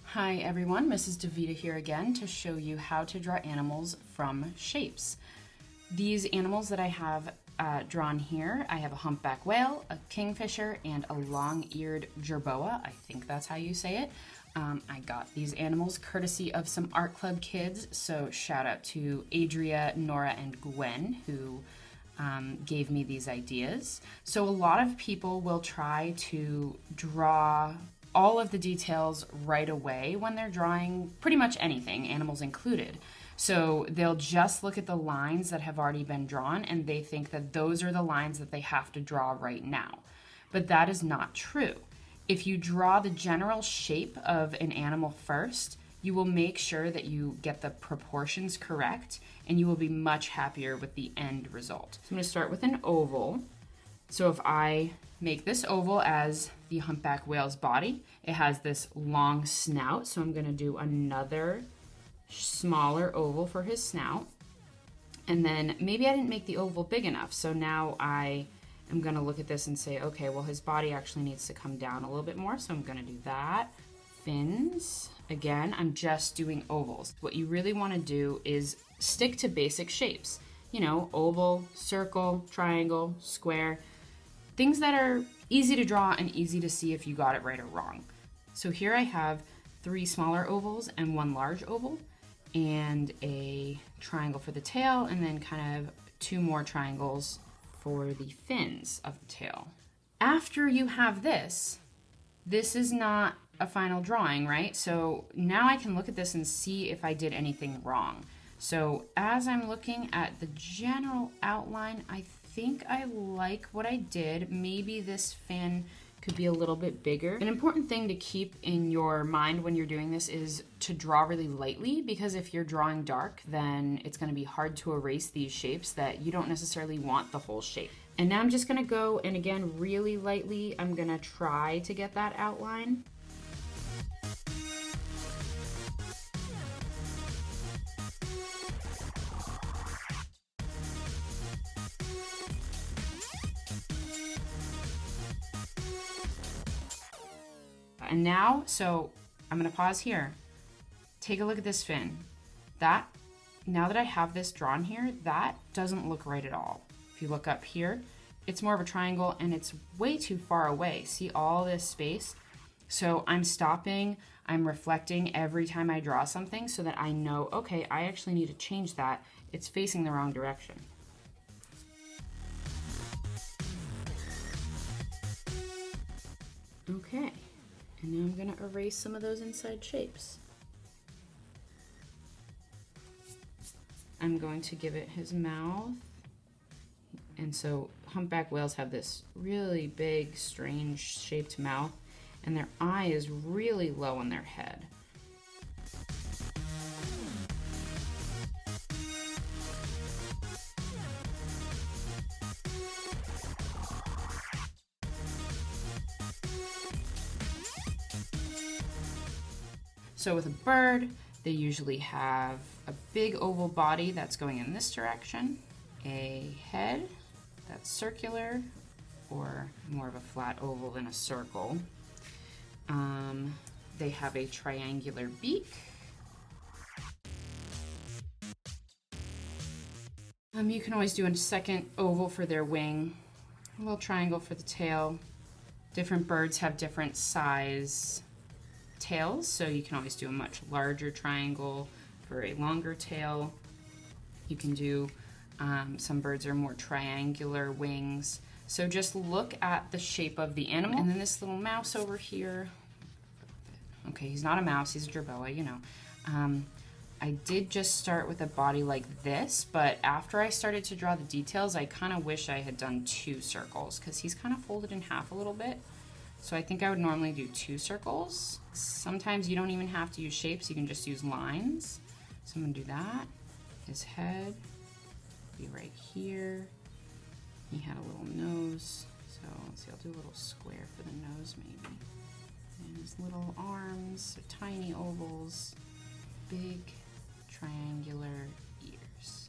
Hi everyone, Mrs. DeVita here again to show you how to draw animals from shapes. These animals that I have drawn here, I have a humpback whale, a kingfisher, and a long-eared jerboa. I think that's how you say it. I got these animals courtesy of some art club kids, so shout out to Adria, Nora, and Gwen who gave me these ideas. So a lot of people will try to draw all of the details right away when they're drawing pretty much anything, animals included. So they'll just look at the lines that have already been drawn and they think that those are the lines that they have to draw right now. But that is not true. If you draw the general shape of an animal first, you will make sure that you get the proportions correct and you will be much happier with the end result. So I'm going to start with an oval. So if I make this oval as the humpback whale's body, it has this long snout, so I'm going to do another smaller oval for his snout. And then maybe I didn't make the oval big enough, so now I am going to look at this and say, okay, well his body actually needs to come down a little bit more, so I'm going to do that. Fins. Again, I'm just doing ovals. What you really want to do is stick to basic shapes. You know, oval, circle, triangle, square. Things that are easy to draw and easy to see if you got it right or wrong. So here I have 3 smaller ovals and 1 large oval and a triangle for the tail and then kind of 2 more triangles for the fins of the tail. After you have this is not a final drawing, right? So now I can look at this and see if I did anything wrong. So as I'm looking at the general outline, I think I like what I did. Maybe this fin could be a little bit bigger. An important thing to keep in your mind when you're doing this is to draw really lightly, because if you're drawing dark, then it's going to be hard to erase these shapes that you don't necessarily want the whole shape. And now I'm just going to go, and again, really lightly, I'm going to try to get that outline. And now, so I'm going to pause here. Take a look at this fin. Now that I have this drawn here, that doesn't look right at all. If you look up here, it's more of a triangle and it's way too far away. See all this space? So I'm stopping, I'm reflecting every time I draw something so that I know, okay, I actually need to change that. It's facing the wrong direction. Okay. And now I'm going to erase some of those inside shapes. I'm going to give it his mouth. And so humpback whales have this really big, strange shaped mouth, and their eye is really low on their head. So with a bird, they usually have a big oval body that's going in this direction, a head that's circular or more of a flat oval than a circle. They have a triangular beak. You can always do a second oval for their wing, a little triangle for the tail. Different birds have different size tails, so you can always do a much larger triangle for a longer tail. You can do, some birds are more triangular wings. So just look at the shape of the animal. And then this little mouse over here. Okay, he's not a mouse, he's a jerboa, you know. I did just start with a body like this, but after I started to draw the details, I kind of wish I had done 2 circles because he's kind of folded in half a little bit. So I think I would normally do 2 circles. Sometimes you don't even have to use shapes, you can just use lines. So I'm gonna do that. His head be right here. He had a little nose. So let's see, I'll do a little square for the nose maybe. And his little arms, are tiny ovals, big triangular ears.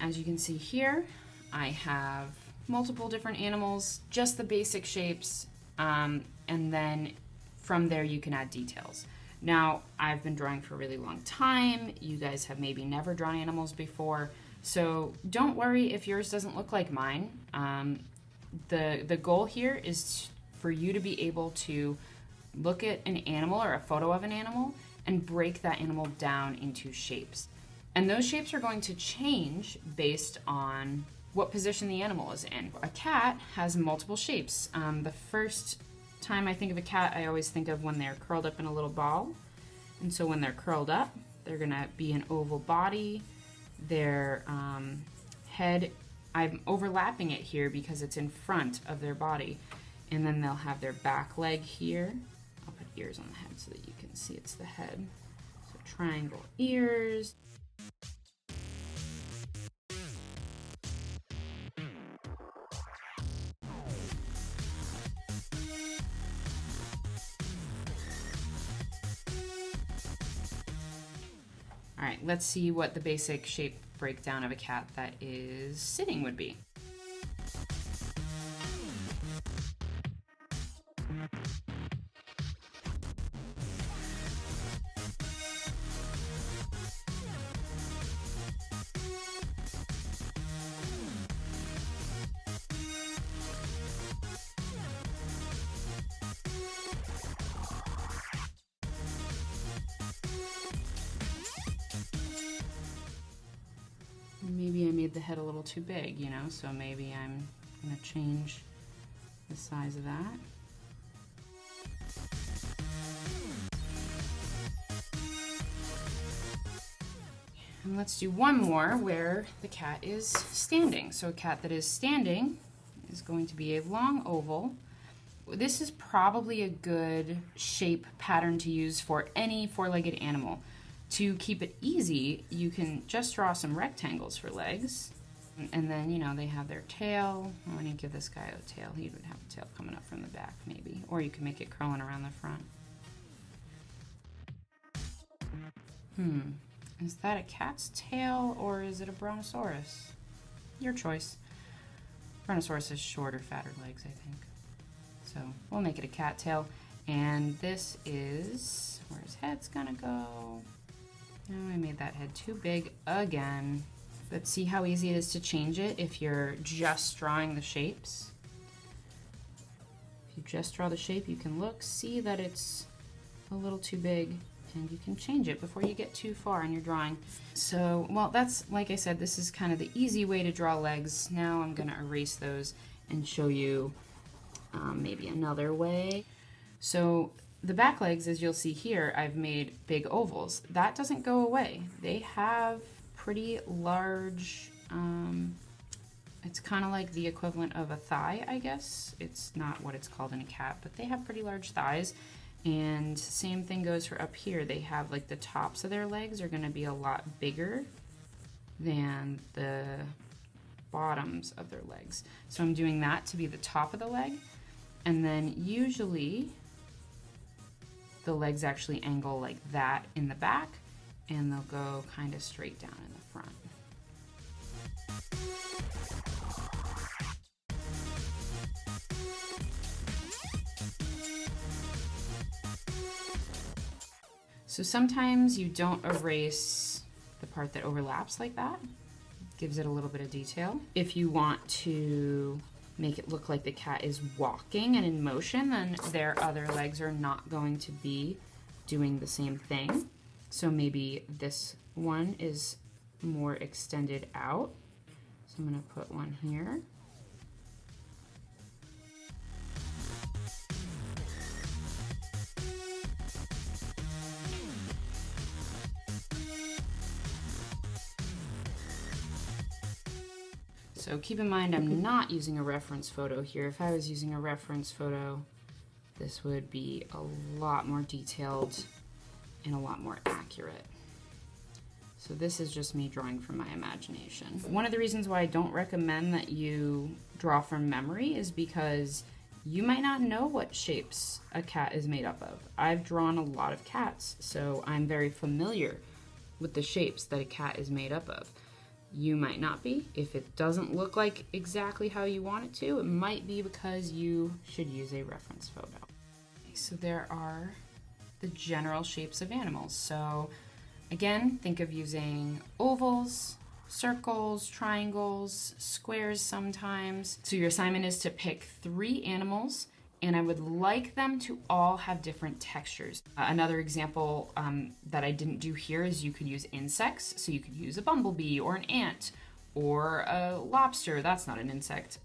as you can see here, I have multiple different animals, just the basic shapes, and then from there you can add details. Now, I've been drawing for a really long time. You guys have maybe never drawn animals before, so don't worry if yours doesn't look like mine. The goal here is for you to be able to look at an animal or a photo of an animal and break that animal down into shapes. And those shapes are going to change based on what position the animal is in. A cat has multiple shapes. The first time I think of a cat, I always think of when they're curled up in a little ball. And so when they're curled up, they're gonna be an oval body. Their head, I'm overlapping it here because it's in front of their body. And then they'll have their back leg here. I'll put ears on the head so that you can see it's the head. So triangle ears. All right, let's see what the basic shape breakdown of a cat that is sitting would be. Maybe I made the head a little too big, you know, so maybe I'm gonna change the size of that. And let's do one more where the cat is standing. So a cat that is standing is going to be a long oval. This is probably a good shape pattern to use for any four-legged animal. To keep it easy, you can just draw some rectangles for legs. And then, you know, they have their tail. I need to give this guy a tail. He would have a tail coming up from the back, maybe. Or you can make it curling around the front. Is that a cat's tail or is it a brontosaurus? Your choice. Brontosaurus has shorter, fatter legs, I think. So we'll make it a cat tail. And this is where his head's gonna go. Oh, I made that head too big again. But see how easy it is to change it if you're just drawing the shapes? If you just draw the shape, you can look, see that it's a little too big, and you can change it before you get too far in your drawing. So, well, that's, like I said, this is kind of the easy way to draw legs. Now I'm gonna erase those and show you maybe another way. So the back legs, as you'll see here, I've made big ovals. That doesn't go away. They have pretty large, it's kind of like the equivalent of a thigh, I guess. It's not what it's called in a cat, but they have pretty large thighs. And same thing goes for up here. They have, like, the tops of their legs are gonna be a lot bigger than the bottoms of their legs. So I'm doing that to be the top of the leg. And then usually the legs actually angle like that in the back, and they'll go kind of straight down in the front. So sometimes you don't erase the part that overlaps like that. It gives it a little bit of detail. If you want to make it look like the cat is walking and in motion, then their other legs are not going to be doing the same thing. So maybe this one is more extended out. So I'm gonna put one here. So keep in mind, I'm not using a reference photo here. If I was using a reference photo, this would be a lot more detailed and a lot more accurate. So this is just me drawing from my imagination. One of the reasons why I don't recommend that you draw from memory is because you might not know what shapes a cat is made up of. I've drawn a lot of cats, so I'm very familiar with the shapes that a cat is made up of. You might not be. If it doesn't look like exactly how you want it to, it might be because you should use a reference photo. So there are the general shapes of animals. So again, think of using ovals, circles, triangles, squares sometimes. So your assignment is to pick 3 animals, and I would like them to all have different textures. Another example that I didn't do here is you could use insects. So you could use a bumblebee or an ant or a lobster. That's not an insect,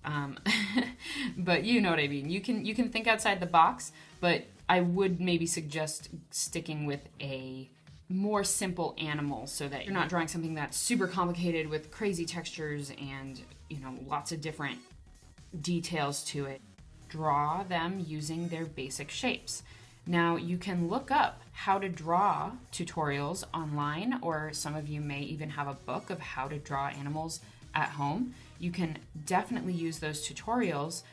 but you know what I mean. You can think outside the box, but I would maybe suggest sticking with a more simple animal so that you're not drawing something that's super complicated with crazy textures and, you know, lots of different details to it. Draw them using their basic shapes. Now you can look up how to draw tutorials online, or some of you may even have a book of how to draw animals at home. You can definitely use those tutorials.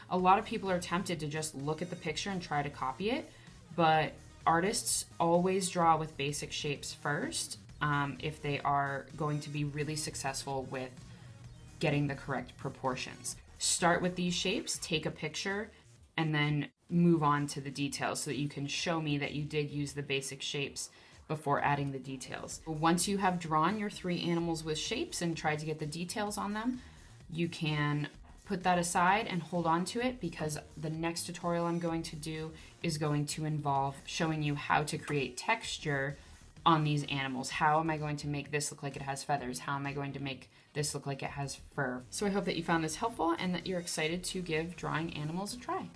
A lot of people are tempted to just look at the picture and try to copy it, but artists always draw with basic shapes first if they are going to be really successful with getting the correct proportions. Start with these shapes, take a picture, and then move on to the details so that you can show me that you did use the basic shapes before adding the details. Once you have drawn your 3 animals with shapes and tried to get the details on them, you can put that aside and hold on to it, because the next tutorial I'm going to do is going to involve showing you how to create texture on these animals. How am I going to make this look like it has feathers? How am I going to make this look like it has fur? So I hope that you found this helpful and that you're excited to give drawing animals a try.